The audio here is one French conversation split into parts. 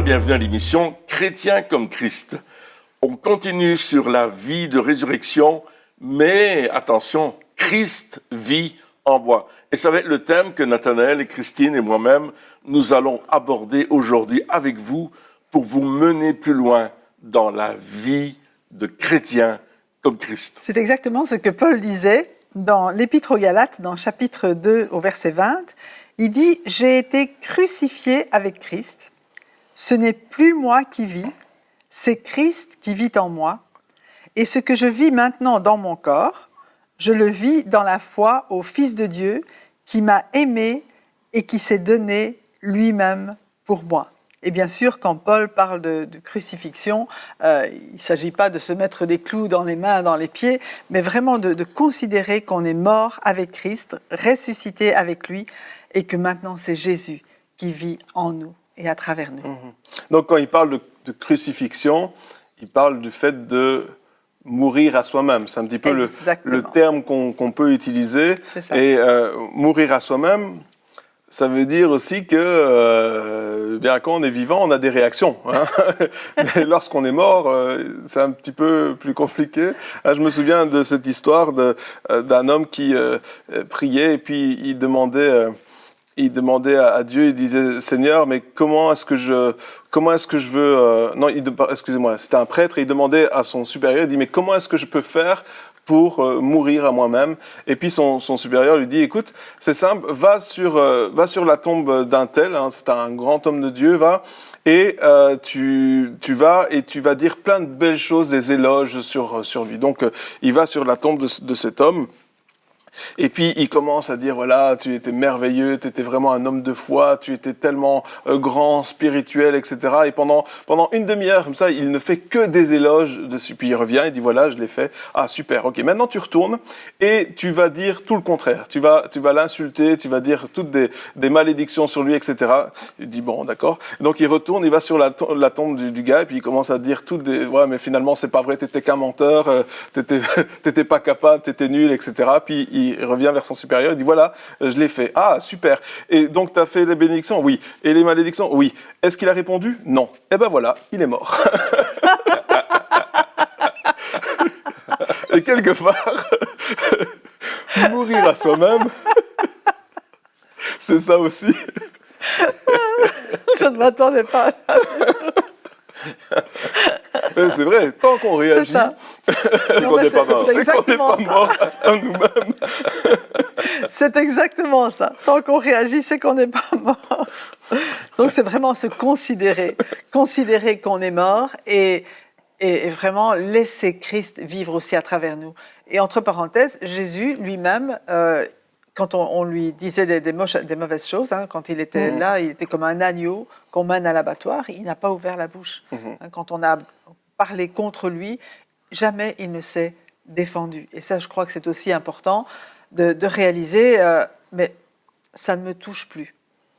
et bienvenue à l'émission Chrétien comme Christ. On continue sur la vie de résurrection, mais attention, Christ vit en moi. Et ça va être le thème que Nathanaël et Christine et moi-même, nous allons aborder aujourd'hui avec vous pour vous mener plus loin dans la vie de chrétien comme Christ. C'est exactement ce que Paul disait dans l'Épître aux Galates, dans chapitre 2 au verset 20. Il dit « J'ai été crucifié avec Christ. Ce n'est plus moi qui vis, c'est Christ qui vit en moi. Et ce que je vis maintenant dans mon corps, je le vis dans la foi au Fils de Dieu qui m'a aimé et qui s'est donné lui-même pour moi. » Et bien sûr, quand Paul parle de crucifixion, il ne s'agit pas de se mettre des clous dans les mains, dans les pieds, mais vraiment de considérer qu'on est mort avec Christ, ressuscité avec lui, et que maintenant c'est Jésus qui vit en nous et à travers nous. Donc quand il parle de crucifixion, il parle du fait de mourir à soi-même. C'est un petit peu le terme qu'on peut utiliser. Et mourir à soi-même, ça veut dire aussi que bien quand on est vivant, on a des réactions. Hein. Mais lorsqu'on est mort, c'est un petit peu plus compliqué. Je me souviens de cette histoire d'un homme qui priait et puis il demandait à Dieu, il disait « Seigneur, mais comment est-ce que je veux… excusez-moi, c'était un prêtre et il demandait à son supérieur, il dit « Mais comment est-ce que je peux faire pour mourir à moi-même ?» Et puis son supérieur lui dit « Écoute, c'est simple, va sur la tombe d'un tel, hein, c'est un grand homme de Dieu, va, et tu vas et tu vas dire plein de belles choses, des éloges sur lui. » Donc il va sur la tombe de cet homme. Et puis il commence à dire voilà, tu étais merveilleux, tu étais vraiment un homme de foi, tu étais tellement grand, spirituel, etc. Et pendant une demi-heure comme ça, il ne fait que des éloges dessus. Puis il revient, il dit voilà, je l'ai fait. Ah super, ok. Maintenant tu retournes et tu vas dire tout le contraire. Tu vas l'insulter, tu vas dire toutes des malédictions sur lui, etc. Il dit bon, d'accord. Donc il retourne, il va sur la tombe du gars et puis il commence à dire toutes des ouais, mais finalement c'est pas vrai, t'étais qu'un menteur, t'étais pas capable, t'étais nul, etc. Puis il revient vers son supérieur, il dit voilà, je l'ai fait. Ah, super. Et donc, tu as fait les bénédictions? Oui. Et les malédictions? Oui. Est-ce qu'il a répondu? Non. Eh ben voilà, il est mort. Et quelque part, mourir à soi-même, c'est ça aussi. Je ne m'attendais pas à ça. C'est vrai, tant qu'on réagit, c'est qu'on n'est pas mort. C'est qu'on n'est pas mort à nous-mêmes. C'est exactement ça. Tant qu'on réagit, c'est qu'on n'est pas mort. Donc c'est vraiment se considérer qu'on est mort et vraiment laisser Christ vivre aussi à travers nous. Et entre parenthèses, Jésus lui-même, quand on lui disait des mauvaises choses, hein, quand il était là, il était comme un agneau qu'on mène à l'abattoir, il n'a pas ouvert la bouche. Quand on a parlé contre lui, jamais il ne s'est défendu. Et ça, je crois que c'est aussi important de réaliser, mais ça ne me touche plus.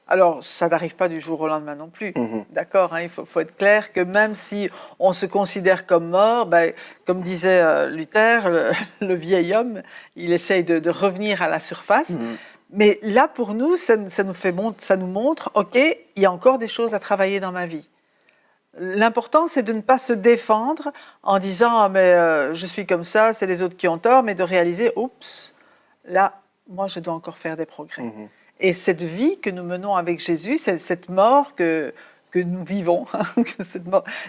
Alors, ça n'arrive pas du jour au lendemain non plus, d'accord, hein, il faut être clair que même si on se considère comme mort, ben, comme disait Luther, le vieil homme, il essaye de revenir à la surface. Mais là, pour nous, ça nous montre, OK, il y a encore des choses à travailler dans ma vie. L'important, c'est de ne pas se défendre en disant ah, mais je suis comme ça, c'est les autres qui ont tort, mais de réaliser, oups, là, moi, je dois encore faire des progrès. Et cette vie que nous menons avec Jésus, cette mort que nous vivons,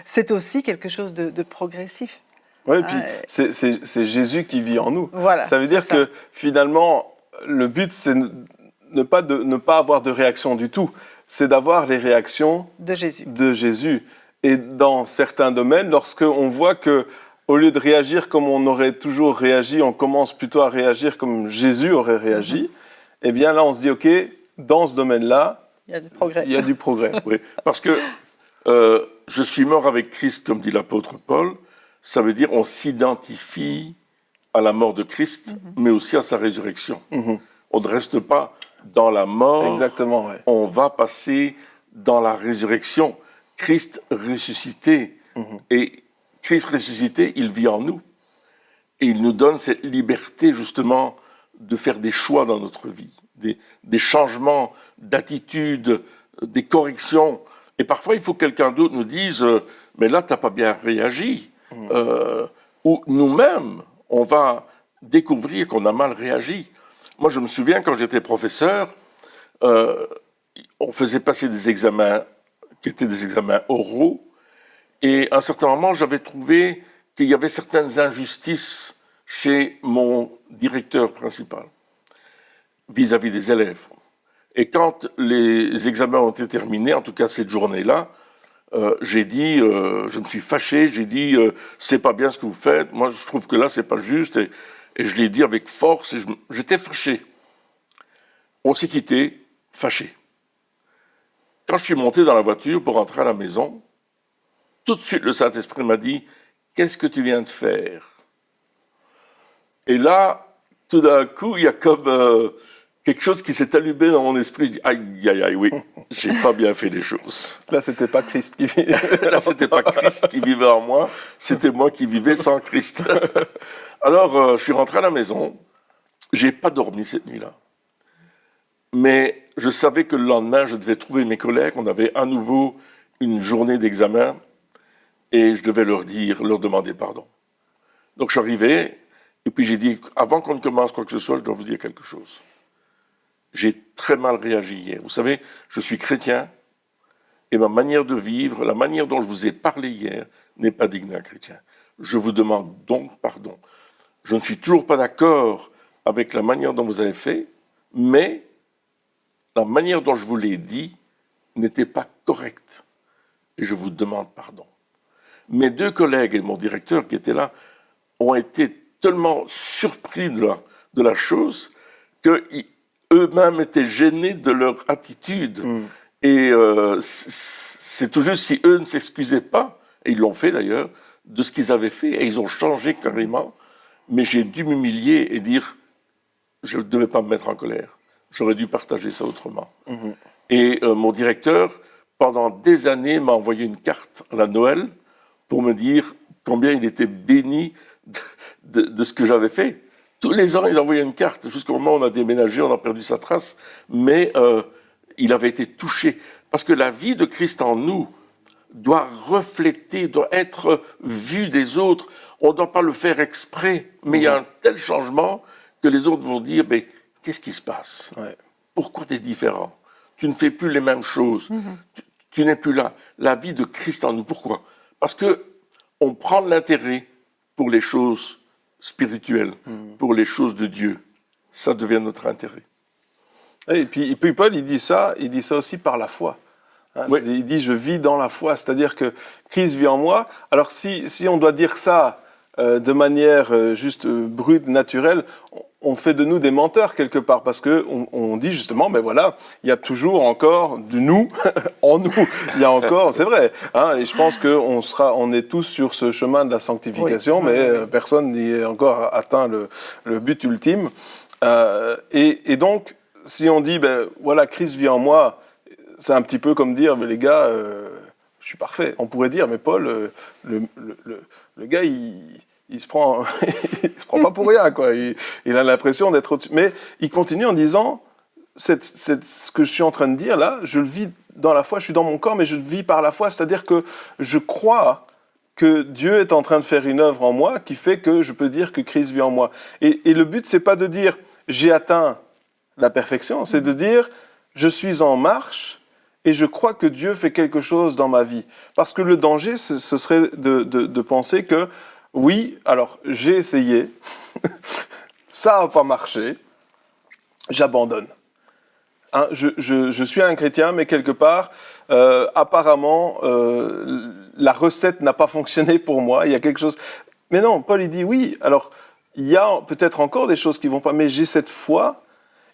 c'est aussi quelque chose de progressif. Oui, et puis c'est Jésus qui vit en nous. Voilà, ça veut dire que finalement, le but, c'est ne pas avoir de réaction du tout. C'est d'avoir les réactions de Jésus. Et dans certains domaines, lorsqu'on voit que au lieu de réagir comme on aurait toujours réagi, on commence plutôt à réagir comme Jésus aurait réagi, eh bien là, on se dit, OK, dans ce domaine-là, il y a du progrès. Il y a du progrès. Oui, parce que je suis mort avec Christ, comme dit l'apôtre Paul, ça veut dire on s'identifie à la mort de Christ, mais aussi à sa résurrection. On ne reste pas dans la mort, exactement, ouais. On va passer dans la résurrection. Christ ressuscité, et Christ ressuscité, il vit en nous. Et il nous donne cette liberté, justement, de faire des choix dans notre vie, des changements d'attitude, des corrections Et parfois, il faut que quelqu'un d'autre nous dise mais là, tu n'as pas bien réagi. Ou nous-mêmes, on va découvrir qu'on a mal réagi. Moi, je me souviens, quand j'étais professeur, on faisait passer des examens qui étaient des examens oraux. Et à un certain moment, j'avais trouvé qu'il y avait certaines injustices chez mon directeur principal vis-à-vis des élèves. Et quand les examens ont été terminés, en tout cas cette journée-là, j'ai dit, je me suis fâché, j'ai dit, c'est pas bien ce que vous faites, moi je trouve que là c'est pas juste, et je l'ai dit avec force, et j'étais fâché. On s'est quittés, fâchés. Quand je suis monté dans la voiture pour rentrer à la maison, tout de suite le Saint-Esprit m'a dit, qu'est-ce que tu viens de faire? Et là, tout d'un coup, il y a comme quelque chose qui s'est allumé dans mon esprit. Je dis, aïe, aïe, aïe, oui, j'ai pas bien fait les choses. Là, c'était pas Christ qui vivait. Là, c'était pas Christ qui vivait en moi, c'était moi qui vivais sans Christ. Alors, je suis rentré à la maison. J'ai pas dormi cette nuit-là. Mais je savais que le lendemain, je devais trouver mes collègues. On avait à nouveau une journée d'examen et je devais leur demander pardon. Donc, je suis arrivé et puis j'ai dit, avant qu'on ne commence quoi que ce soit, je dois vous dire quelque chose. J'ai très mal réagi hier. Vous savez, je suis chrétien et ma manière de vivre, la manière dont je vous ai parlé hier, n'est pas digne d'un chrétien. Je vous demande donc pardon. Je ne suis toujours pas d'accord avec la manière dont vous avez fait, mais la manière dont je vous l'ai dit n'était pas correcte. Et je vous demande pardon. Mes deux collègues et mon directeur qui étaient là ont été tellement surpris de la chose qu'eux-mêmes étaient gênés de leur attitude. Et c'est tout juste si eux ne s'excusaient pas, et ils l'ont fait d'ailleurs, de ce qu'ils avaient fait, et ils ont changé carrément, mais j'ai dû m'humilier et dire, je ne devais pas me mettre en colère. J'aurais dû partager ça autrement. Et mon directeur, pendant des années, m'a envoyé une carte à la Noël pour me dire combien il était béni de ce que j'avais fait. Tous les ans, il envoyait une carte. Jusqu'au moment où on a déménagé, on a perdu sa trace. Mais il avait été touché. Parce que la vie de Christ en nous doit refléter, doit être vue des autres. On ne doit pas le faire exprès. Mais il y a un tel changement que les autres vont dire, mais qu'est-ce qui se passe? Pourquoi tu es différent? Tu ne fais plus les mêmes choses. Tu n'es plus là. La vie de Christ en nous. Pourquoi? Parce qu'on prend de l'intérêt pour les choses spirituelles, pour les choses de Dieu. Ça devient notre intérêt. Et puis Paul, il dit ça aussi par la foi. Oui. Il dit, je vis dans la foi, c'est-à-dire que Christ vit en moi. Alors si on doit dire ça de manière juste brute, naturelle, on fait de nous des menteurs quelque part, parce qu'on dit justement, ben voilà, il y a toujours encore du nous en nous. Il y a encore, c'est vrai. Et je pense qu'on est tous sur ce chemin de la sanctification, mais personne n'y a encore atteint le but ultime. Et donc, si on dit, ben voilà, Christ vit en moi, c'est un petit peu comme dire, mais les gars, je suis parfait. On pourrait dire, mais Paul, le gars, il se prend pas pour rien, quoi. Il a l'impression d'être au-dessus. Mais il continue en disant, ce que je suis en train de dire là, je le vis dans la foi, je suis dans mon corps, mais je le vis par la foi. C'est-à-dire que je crois que Dieu est en train de faire une œuvre en moi qui fait que je peux dire que Christ vit en moi. Et le but, c'est pas de dire, j'ai atteint la perfection, c'est de dire, je suis en marche, et je crois que Dieu fait quelque chose dans ma vie. Parce que le danger, ce serait de penser que, oui, alors j'ai essayé, ça n'a pas marché, j'abandonne. Je suis un chrétien, mais quelque part, apparemment, la recette n'a pas fonctionné pour moi, il y a quelque chose... Mais non, Paul, il dit, oui, alors, il y a peut-être encore des choses qui ne vont pas, mais j'ai cette foi.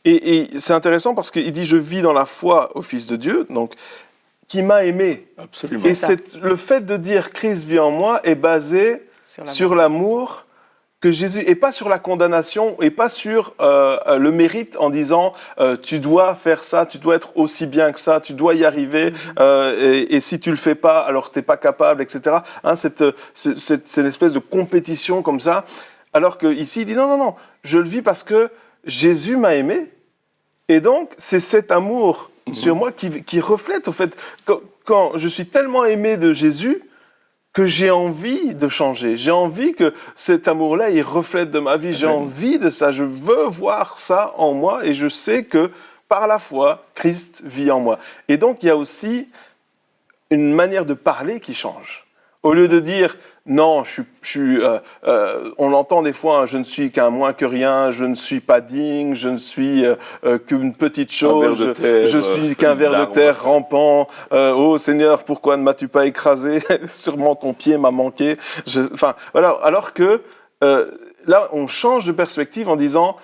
Et c'est intéressant parce qu'il dit, je vis dans la foi au Fils de Dieu, donc, qui m'a aimé. Absolument. Et le fait de dire Christ vit en moi est basé sur l'amour que Jésus, et pas sur la condamnation, et pas sur le mérite en disant tu dois faire ça, tu dois être aussi bien que ça, tu dois y arriver, et si tu le fais pas, alors t'es pas capable, etc. C'est une espèce de compétition comme ça, alors qu'ici il dit non, je le vis parce que Jésus m'a aimé, et donc c'est cet amour sur moi qui reflète, au fait, quand je suis tellement aimé de Jésus, que j'ai envie de changer. J'ai envie que cet amour-là, il reflète de ma vie. J'ai envie de ça. Je veux voir ça en moi et je sais que par la foi, Christ vit en moi. Et donc, il y a aussi une manière de parler qui change. Au lieu de dire non, on l'entend des fois, hein, je ne suis qu'un moins que rien, je ne suis pas digne, je ne suis qu'une petite chose, je suis qu'un ver de terre rampant. Oh Seigneur, pourquoi ne m'as-tu pas écrasé? Sûrement ton pied m'a manqué. Enfin, voilà. Alors que là, on change de perspective en disant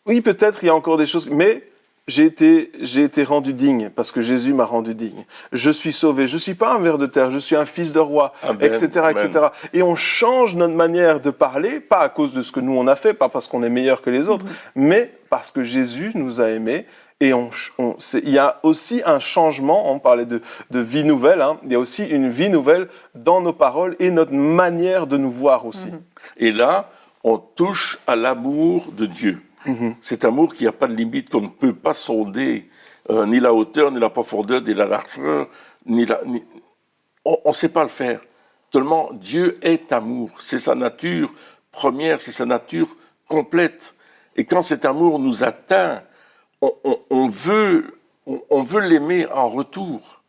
oui, peut-être il y a encore des choses, mais j'ai été rendu digne parce que Jésus m'a rendu digne. Je suis sauvé. Je ne suis pas un ver de terre, je suis un fils de roi, etc., etc. Et on change notre manière de parler, pas à cause de ce que nous on a fait, pas parce qu'on est meilleur que les autres, mais parce que Jésus nous a aimés. Et il y a aussi un changement, on parlait de vie nouvelle, hein, il y a aussi une vie nouvelle dans nos paroles et notre manière de nous voir aussi. Et là, on touche à l'amour de Dieu. Cet amour qui n'a pas de limite, qu'on ne peut pas sonder, ni la hauteur, ni la profondeur, ni la largeur, on ne sait pas le faire. Tellement Dieu est amour, c'est sa nature première, c'est sa nature complète. Et quand cet amour nous atteint, on veut l'aimer en retour.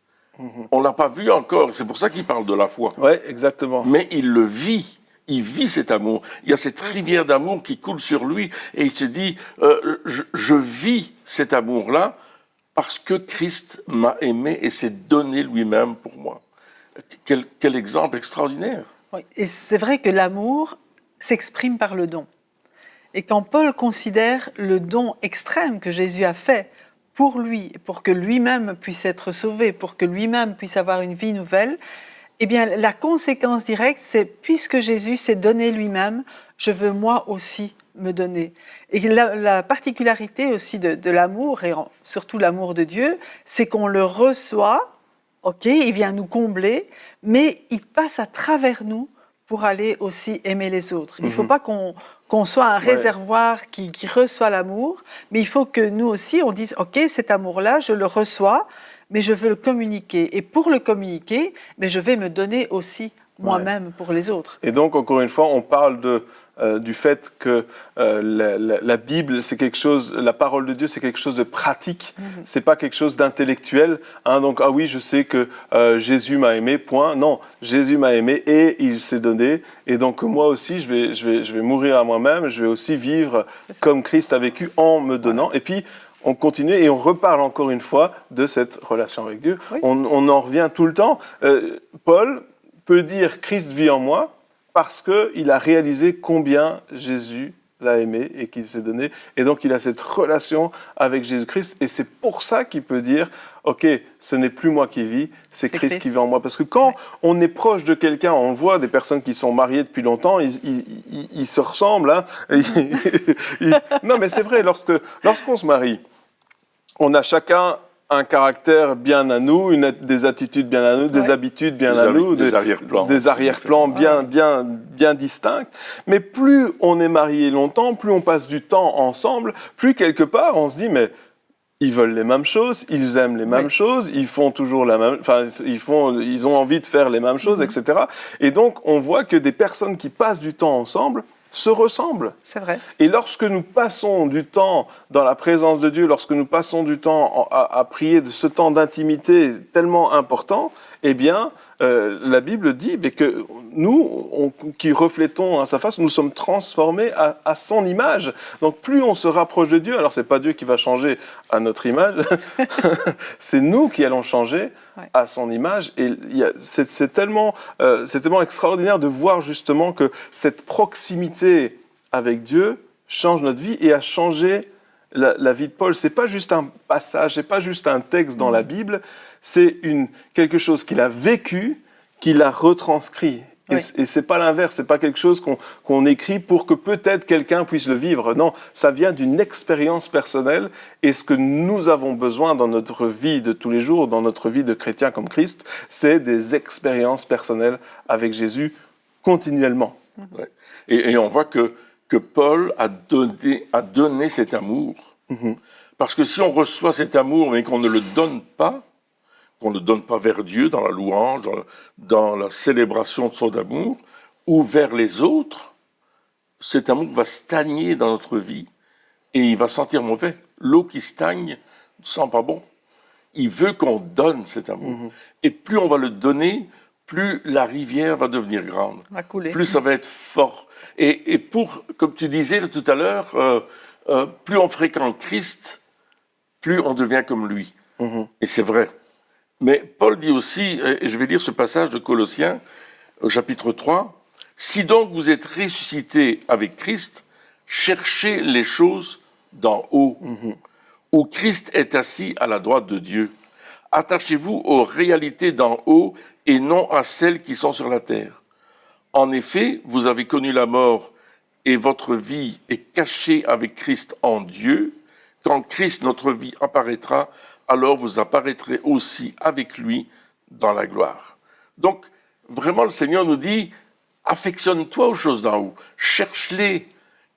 On ne l'a pas vu encore, c'est pour ça qu'il parle de la foi. Oui, exactement. Mais il le vit. Il vit cet amour. Il y a cette rivière d'amour qui coule sur lui et il se dit je vis cet amour-là parce que Christ m'a aimé et s'est donné lui-même pour moi. Quel exemple extraordinaire. Oui, et c'est vrai que l'amour s'exprime par le don. Et quand Paul considère le don extrême que Jésus a fait pour lui, pour que lui-même puisse être sauvé, pour que lui-même puisse avoir une vie nouvelle, eh bien, la conséquence directe, c'est puisque Jésus s'est donné lui-même, je veux moi aussi me donner. Et la particularité aussi de l'amour, et surtout l'amour de Dieu, c'est qu'on le reçoit, ok, il vient nous combler, mais il passe à travers nous pour aller aussi aimer les autres. Il ne faut pas qu'on soit un réservoir qui reçoit l'amour, mais il faut que nous aussi, on dise, ok, cet amour-là, je le reçois, mais je veux le communiquer. Et pour le communiquer, mais je vais me donner aussi moi-même pour les autres. Et donc, encore une fois, on parle du fait que la Bible, c'est quelque chose, la parole de Dieu, c'est quelque chose de pratique. C'est pas quelque chose d'intellectuel. Hein, donc, ah oui, je sais que Jésus m'a aimé, point. Non, Jésus m'a aimé et il s'est donné. Et donc, moi aussi, je vais mourir à moi-même. Je vais aussi vivre comme Christ a vécu en me donnant. Et puis, on continue et on reparle encore une fois de cette relation avec Dieu. Oui. On en revient tout le temps. Paul peut dire « Christ vit en moi » parce qu'il a réalisé combien Jésus l'a aimé et qu'il s'est donné. Et donc, il a cette relation avec Jésus-Christ. Et c'est pour ça qu'il peut dire « Ok, ce n'est plus moi qui vis, c'est Christ qui vit en moi. » Parce que quand on est proche de quelqu'un, on voit des personnes qui sont mariées depuis longtemps, ils se ressemblent. Hein. Non, mais c'est vrai, lorsqu'on se marie, on a chacun un caractère bien à nous, des attitudes bien à nous, des habitudes bien à nous, des arrière-plans bien distincts. Mais plus on est marié longtemps, plus on passe du temps ensemble, plus quelque part on se dit mais ils veulent les mêmes choses, ils aiment les mêmes choses, ils font toujours la même, enfin ils ont envie de faire les mêmes choses, etc. Et donc on voit que des personnes qui passent du temps ensemble se ressemblent. C'est vrai. Et lorsque nous passons du temps dans la présence de Dieu, lorsque nous passons du temps à prier, de ce temps d'intimité tellement important, eh bien, la Bible dit que nous, qui reflétons sa face, nous sommes transformés à son image. Donc, plus on se rapproche de Dieu, alors c'est pas Dieu qui va changer à notre image, c'est nous qui allons changer à son image. Et c'est tellement extraordinaire de voir justement que cette proximité avec Dieu change notre vie et a changé la vie de Paul. C'est pas juste un passage, c'est pas juste un texte dans la Bible, c'est quelque chose qu'il a vécu, qu'il a retranscrit. Et c'est pas l'inverse, c'est pas quelque chose qu'on écrit pour que peut-être quelqu'un puisse le vivre. Non, ça vient d'une expérience personnelle. Et ce que nous avons besoin dans notre vie de tous les jours, dans notre vie de chrétien comme Christ, c'est des expériences personnelles avec Jésus continuellement. Ouais. Et on voit que Paul a donné cet amour Parce que si on reçoit cet amour, mais qu'on ne le donne pas vers Dieu, dans la louange, dans la célébration de son amour, ou vers les autres, cet amour va stagner dans notre vie et il va sentir mauvais. L'eau qui stagne ne sent pas bon. Il veut qu'on donne cet amour. Et plus on va le donner, plus la rivière va devenir grande. Va couler. Plus ça va être fort. Et pour, comme tu disais tout à l'heure, plus on fréquente Christ, plus on devient comme lui. Et c'est vrai. Mais Paul dit aussi, et je vais lire ce passage de Colossiens, au chapitre 3, « Si donc vous êtes ressuscités avec Christ, cherchez les choses d'en haut, où Christ est assis à la droite de Dieu. Attachez-vous aux réalités d'en haut et non à celles qui sont sur la terre. En effet, vous avez connu la mort et votre vie est cachée avec Christ en Dieu. Quand Christ, notre vie, apparaîtra, alors vous apparaîtrez aussi avec lui dans la gloire. » Donc, vraiment, le Seigneur nous dit, affectionne-toi aux choses d'en haut, cherche-les,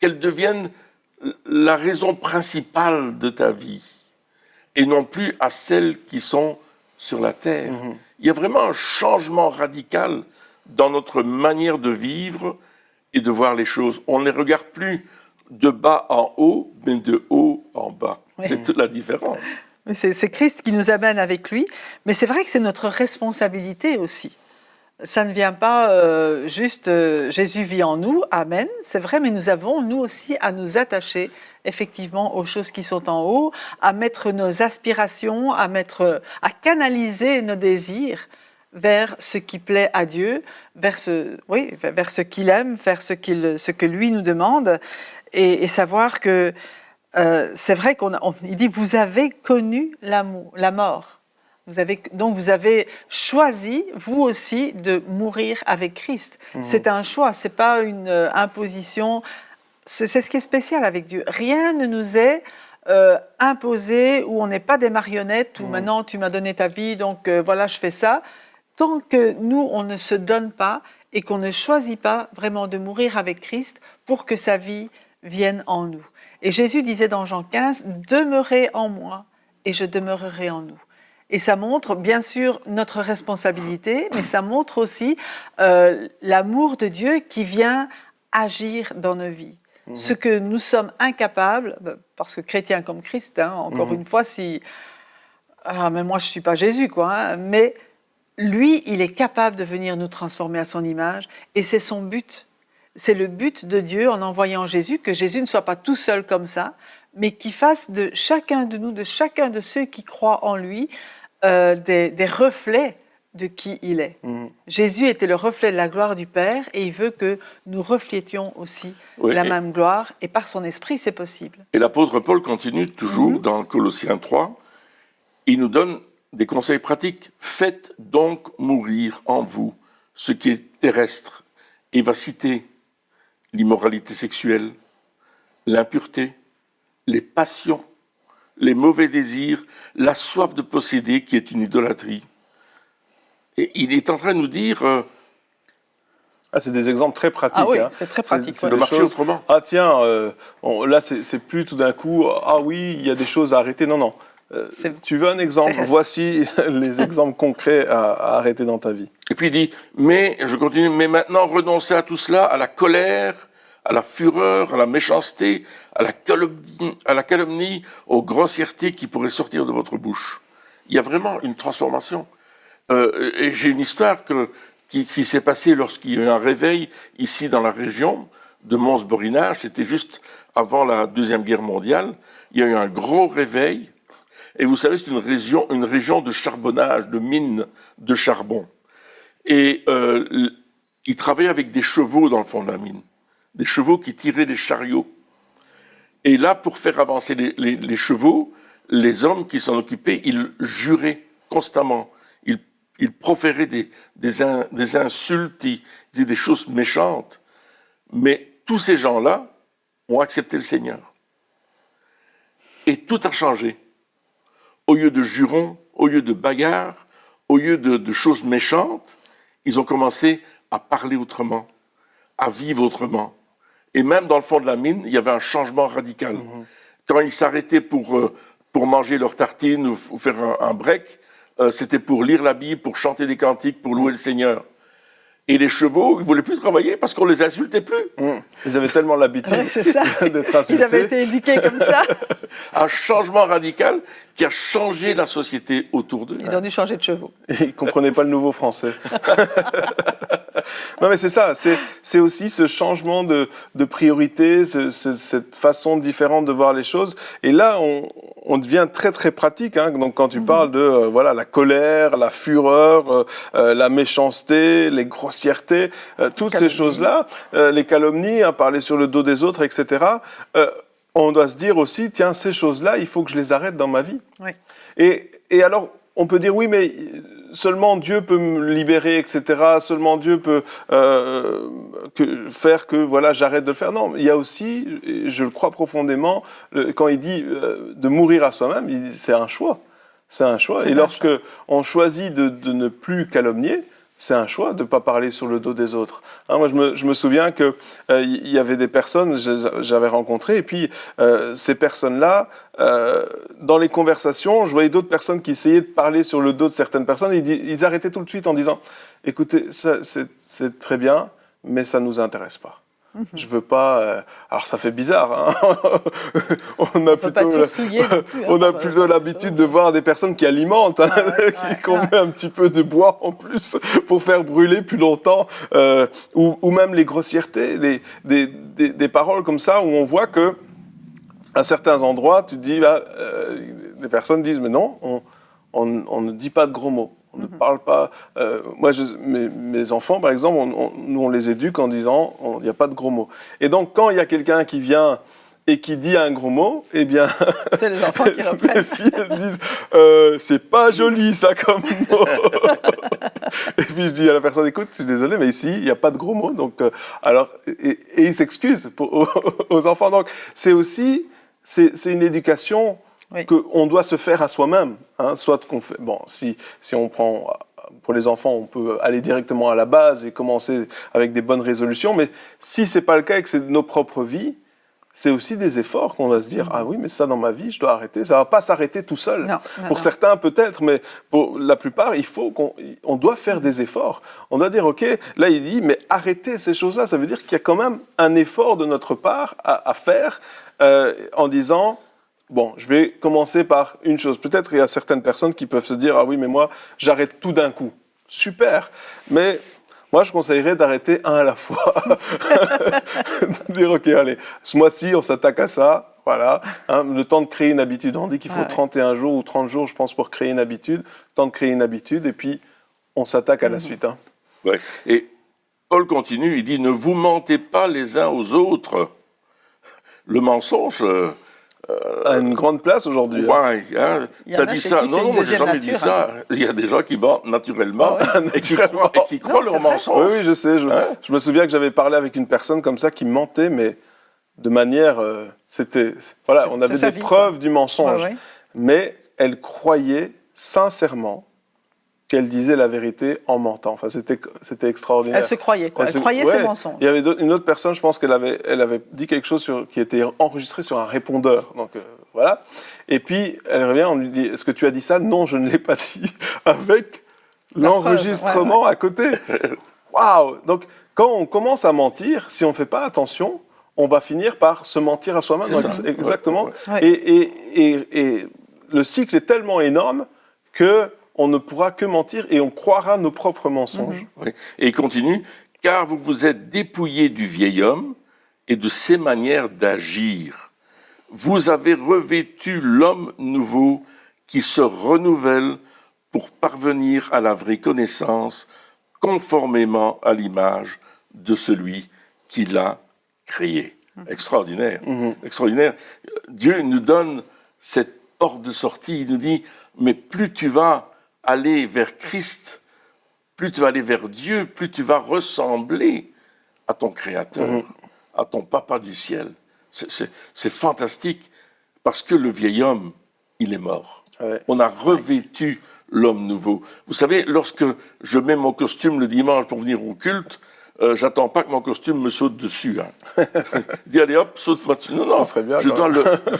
qu'elles deviennent la raison principale de ta vie, et non plus à celles qui sont sur la terre. Il y a vraiment un changement radical dans notre manière de vivre et de voir les choses. On ne les regarde plus de bas en haut, mais de haut en bas. Oui. C'est toute la différence. C'est Christ qui nous amène avec lui, mais c'est vrai que c'est notre responsabilité aussi. Ça ne vient pas juste Jésus vit en nous, amen, c'est vrai, mais nous avons, nous aussi, à nous attacher effectivement aux choses qui sont en haut, à mettre nos aspirations, à canaliser nos désirs vers ce qui plaît à Dieu, vers ce qu'il aime, vers ce que lui nous demande, et savoir que c'est vrai qu'il dit, vous avez connu l'amour, la mort. Donc vous avez choisi, vous aussi, de mourir avec Christ. C'est un choix, ce n'est pas une imposition. C'est ce qui est spécial avec Dieu. Rien ne nous est imposé, où on n'est pas des marionnettes, où maintenant tu m'as donné ta vie, donc voilà, je fais ça. Tant que nous, on ne se donne pas et qu'on ne choisit pas vraiment de mourir avec Christ pour que sa vie vienne en nous. Et Jésus disait dans Jean 15, « Demeurez en moi et je demeurerai en nous ». Et ça montre, bien sûr, notre responsabilité, mais ça montre aussi l'amour de Dieu qui vient agir dans nos vies. Ce que nous sommes incapables, parce que chrétiens comme Christ, encore une fois, si... Ah, mais moi, je ne suis pas Jésus, quoi. Mais lui, il est capable de venir nous transformer à son image, et c'est son but. C'est le but de Dieu en envoyant Jésus, que Jésus ne soit pas tout seul comme ça, mais qu'il fasse de chacun de nous, de chacun de ceux qui croient en lui, des reflets de qui il est. Jésus était le reflet de la gloire du Père et il veut que nous reflétions aussi la même gloire et par son esprit, c'est possible. Et l'apôtre Paul continue toujours dans Colossiens 3, il nous donne des conseils pratiques. Faites donc mourir en vous ce qui est terrestre. Et il va citer l'immoralité sexuelle, l'impureté, les passions, les mauvais désirs, la soif de posséder qui est une idolâtrie. Et il est en train de nous dire... c'est des exemples très pratiques. Ah oui, c'est très pratique. C'est de marcher autrement. Ah tiens, là c'est plus tout d'un coup, ah oui, il y a des choses à arrêter. Non. Tu veux un exemple? Voici les exemples concrets à arrêter dans ta vie. Et puis il dit, mais maintenant renoncez à tout cela, à la colère, à la fureur, à la méchanceté, à la calomnie, aux grossièretés qui pourraient sortir de votre bouche. Il y a vraiment une transformation. Et j'ai une histoire qui s'est passée lorsqu'il y a eu un réveil ici dans la région de Mons-Borinage. C'était juste avant la Deuxième Guerre mondiale. Il y a eu un gros réveil. Et vous savez, c'est une région de charbonnage, de mines de charbon. Et ils travaillaient avec des chevaux dans le fond de la mine. Des chevaux qui tiraient des chariots. Et là, pour faire avancer les chevaux, les hommes qui s'en occupaient, ils juraient constamment. Ils proféraient des insultes, ils disaient des choses méchantes. Mais tous ces gens-là ont accepté le Seigneur. Et tout a changé. Au lieu de jurons, au lieu de bagarres, au lieu de choses méchantes, ils ont commencé à parler autrement, à vivre autrement. Et même dans le fond de la mine, il y avait un changement radical. Quand ils s'arrêtaient pour pour manger leurs tartines ou faire un break, c'était pour lire la Bible, pour chanter des cantiques, pour louer le Seigneur. Et les chevaux, ils ne voulaient plus travailler parce qu'on les insultait plus. Ils avaient tellement l'habitude d'être insultés. Ils avaient été éduqués comme ça. Un changement radical qui a changé la société autour d'eux. Ils ont dû changer de chevaux. Ils ne comprenaient pas le nouveau français. Non mais c'est ça, c'est aussi ce changement de priorité, cette façon différente de voir les choses. Et là, on devient très très pratique. Hein. Donc quand tu parles de voilà, la colère, la fureur, la méchanceté, les grossièretés, toutes ces choses-là, les calomnies, hein, parler sur le dos des autres, etc., on doit se dire aussi, tiens, ces choses-là, il faut que je les arrête dans ma vie. Oui. Et alors, on peut dire, oui, mais seulement Dieu peut me libérer, etc. Seulement Dieu peut faire que voilà, j'arrête de le faire. Non, il y a aussi, je le crois profondément, quand il dit de mourir à soi-même, c'est un choix. C'est un choix. Et lorsque on choisit de ne plus calomnier, c'est un choix de ne pas parler sur le dos des autres. Hein, moi, je me souviens qu'il y avait des personnes que j'avais rencontrées, et puis ces personnes-là, dans les conversations, je voyais d'autres personnes qui essayaient de parler sur le dos de certaines personnes, et ils arrêtaient tout de suite en disant « Écoutez, ça, c'est très bien, mais ça ne nous intéresse pas. » Je veux pas. Alors ça fait bizarre. Hein. On a plutôt l'habitude de voir des personnes qui alimentent, qu'on met un petit peu de bois en plus pour faire brûler plus longtemps, ou même les grossièretés, des paroles comme ça où on voit que à certains endroits, tu te dis, des personnes disent mais non, on ne dit pas de gros mots. On ne parle pas. Moi, mes enfants, par exemple, nous, on les éduque en disant il n'y a pas de gros mots. Et donc, quand il y a quelqu'un qui vient et qui dit un gros mot, eh bien. C'est les enfants qui reprennent. Les filles, elles disent c'est pas joli, ça, comme mot. Et puis, je dis à la personne écoute, je suis désolé, mais ici, il n'y a pas de gros mots. Donc, et ils s'excusent aux enfants. Donc, c'est aussi. C'est une éducation. Oui. Qu'on doit se faire à soi-même, hein, soit qu'on fait. Bon, si on prend pour les enfants, on peut aller directement à la base et commencer avec des bonnes résolutions. Mais si c'est pas le cas et que c'est nos propres vies, c'est aussi des efforts qu'on va se dire ah oui, mais ça dans ma vie, je dois arrêter. Ça va pas s'arrêter tout seul. Non, pour certains peut-être, mais pour la plupart, il faut on doit faire des efforts. On doit dire ok, là il dit mais arrêter ces choses-là, ça veut dire qu'il y a quand même un effort de notre part à faire en disant bon, je vais commencer par une chose. Peut-être il y a certaines personnes qui peuvent se dire « Ah oui, mais moi, j'arrête tout d'un coup. » Super. Mais moi, je conseillerais d'arrêter un à la fois. De dire « Ok, allez, ce mois-ci, on s'attaque à ça. » Voilà. Hein, le temps de créer une habitude. On dit qu'il faut 31 jours ou 30 jours, je pense, pour créer une habitude. Le temps de créer une habitude, et puis on s'attaque à la suite. Hein. Ouais. Et Paul continue, il dit « Ne vous mentez pas les uns aux autres. » Le mensonge... a une grande place aujourd'hui. Ouais, hein. T'as dit ça. Non, moi j'ai jamais dit ça. Il y a des gens qui mentent naturellement et qui croient leur mensonge. Oui, je sais. Je me souviens que j'avais parlé avec une personne comme ça qui mentait, mais de manière... voilà, on avait des preuves du mensonge. Mais elle croyait sincèrement qu'elle disait la vérité en mentant. Enfin, c'était extraordinaire. Elle se croyait, quoi. Elle croyait ses mensonges. Il y avait une autre personne, je pense qu'elle avait dit quelque chose qui était enregistré sur un répondeur. Donc, voilà. Et puis, elle revient, on lui dit, est-ce que tu as dit ça ? Non, je ne l'ai pas dit. Avec l'enregistrement à côté. Waouh ! Donc, quand on commence à mentir, si on ne fait pas attention, on va finir par se mentir à soi-même. Exactement. Ouais. Et le cycle est tellement énorme que on ne pourra que mentir et on croira nos propres mensonges. Oui. Et il continue, car vous vous êtes dépouillés du vieil homme et de ses manières d'agir. Vous avez revêtu l'homme nouveau qui se renouvelle pour parvenir à la vraie connaissance, conformément à l'image de celui qui l'a créé. Extraordinaire, extraordinaire. Dieu nous donne cette porte de sortie, il nous dit, mais plus tu vas aller vers Christ, plus tu vas aller vers Dieu, plus tu vas ressembler à ton Créateur, à ton Papa du ciel. C'est fantastique, parce que le vieil homme, il est mort. Ouais. On a revêtu l'homme nouveau. Vous savez, lorsque je mets mon costume le dimanche pour venir au culte, j'attends pas que mon costume me saute dessus. Hein. Je dis, allez hop, saute-moi dessus. Non, ça serait bien, je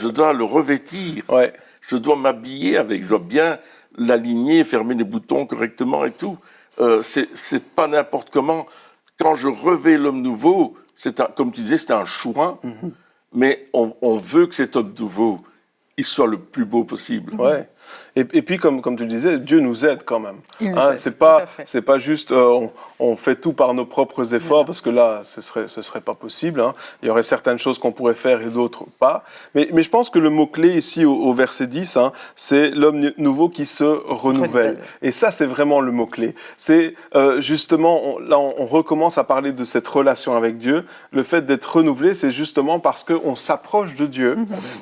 dois le revêtir. Ouais. je dois m'habiller avec, je dois bien l'aligner, fermer les boutons correctement et tout. C'est pas n'importe comment. Quand je revais l'homme nouveau, comme tu disais, c'est un choix, mais on veut que cet homme nouveau, il soit le plus beau possible. Ouais. Et puis, comme tu le disais, Dieu nous aide quand même. Il nous aide, c'est pas juste on fait tout par nos propres efforts, parce que là, ce serait pas possible. Hein. Il y aurait certaines choses qu'on pourrait faire et d'autres pas. Mais je pense que le mot-clé ici au verset 10, c'est l'homme nouveau qui se renouvelle. Et ça, c'est vraiment le mot-clé. C'est justement, là, on recommence à parler de cette relation avec Dieu. Le fait d'être renouvelé, c'est justement parce qu'on s'approche de Dieu.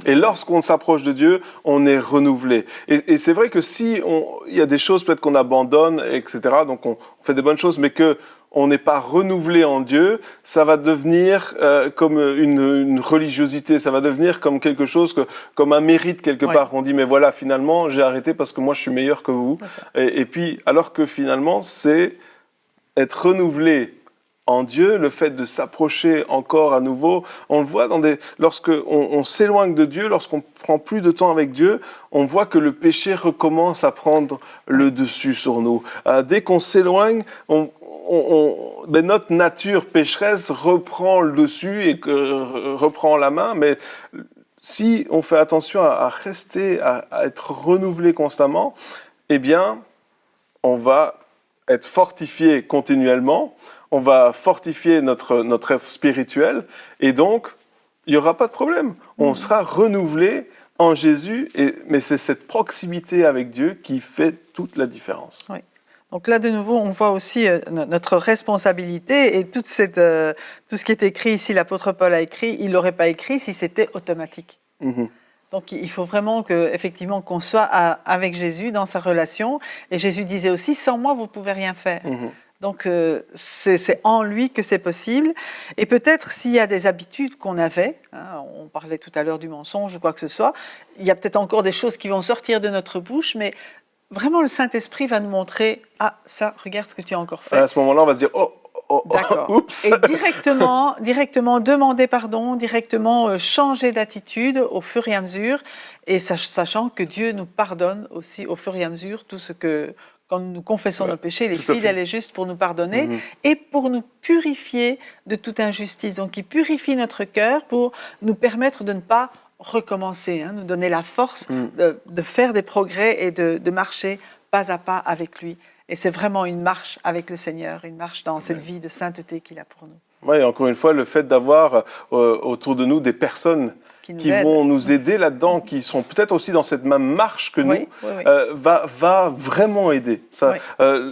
Et lorsqu'on s'approche de Dieu, on est renouvelé. Et c'est vrai que si il y a des choses peut-être qu'on abandonne, etc., donc on fait des bonnes choses, mais qu'on n'est pas renouvelé en Dieu, ça va devenir comme une religiosité, ça va devenir comme quelque chose, comme un mérite quelque part. On dit, mais voilà, finalement, j'ai arrêté parce que moi, je suis meilleur que vous. Et puis, alors que finalement, c'est être renouvelé en Dieu, le fait de s'approcher encore à nouveau, on le voit lorsqu'on s'éloigne de Dieu, lorsqu'on prend plus de temps avec Dieu, on voit que le péché recommence à prendre le dessus sur nous. Dès qu'on s'éloigne, notre nature pécheresse reprend le dessus et reprend la main, mais si on fait attention à rester, à être renouvelé constamment, eh bien, on va être fortifié continuellement, on va fortifier notre être spirituel, et donc, il n'y aura pas de problème. On sera renouvelé en Jésus, mais c'est cette proximité avec Dieu qui fait toute la différence. Oui. Donc là, de nouveau, on voit aussi notre responsabilité, et tout ce qui est écrit ici, l'apôtre Paul a écrit, il ne l'aurait pas écrit si c'était automatique. Donc il faut vraiment effectivement qu'on soit avec Jésus dans sa relation, et Jésus disait aussi, sans moi, vous ne pouvez rien faire. Donc, c'est en lui que c'est possible. Et peut-être s'il y a des habitudes qu'on avait, on parlait tout à l'heure du mensonge ou quoi que ce soit, il y a peut-être encore des choses qui vont sortir de notre bouche, mais vraiment le Saint-Esprit va nous montrer « Ah, ça, regarde ce que tu as encore fait. » À ce moment-là, on va se dire « Oh, d'accord. Oups !» Et directement demander pardon, directement changer d'attitude au fur et à mesure, et sachant que Dieu nous pardonne aussi au fur et à mesure tout ce que... Quand nous confessons nos péchés, il est fidèle et juste pour nous pardonner et pour nous purifier de toute injustice. Donc, il purifie notre cœur pour nous permettre de ne pas recommencer, nous donner la force de faire des progrès et de marcher pas à pas avec lui. Et c'est vraiment une marche avec le Seigneur, une marche dans cette vie de sainteté qu'il a pour nous. Oui, encore une fois, le fait d'avoir autour de nous des personnes qui vont nous aider là-dedans, qui sont peut-être aussi dans cette même marche que nous, va vraiment aider.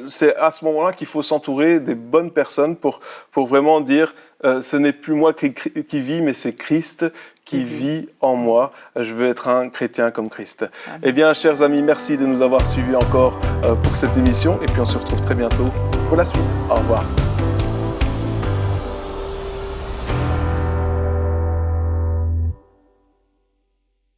C'est à ce moment-là qu'il faut s'entourer des bonnes personnes pour vraiment dire ce n'est plus moi qui vis, mais c'est Christ qui vit en moi. Je veux être un chrétien comme Christ. Amen. Eh bien, chers amis, merci de nous avoir suivis encore pour cette émission, et puis on se retrouve très bientôt pour la suite. Au revoir.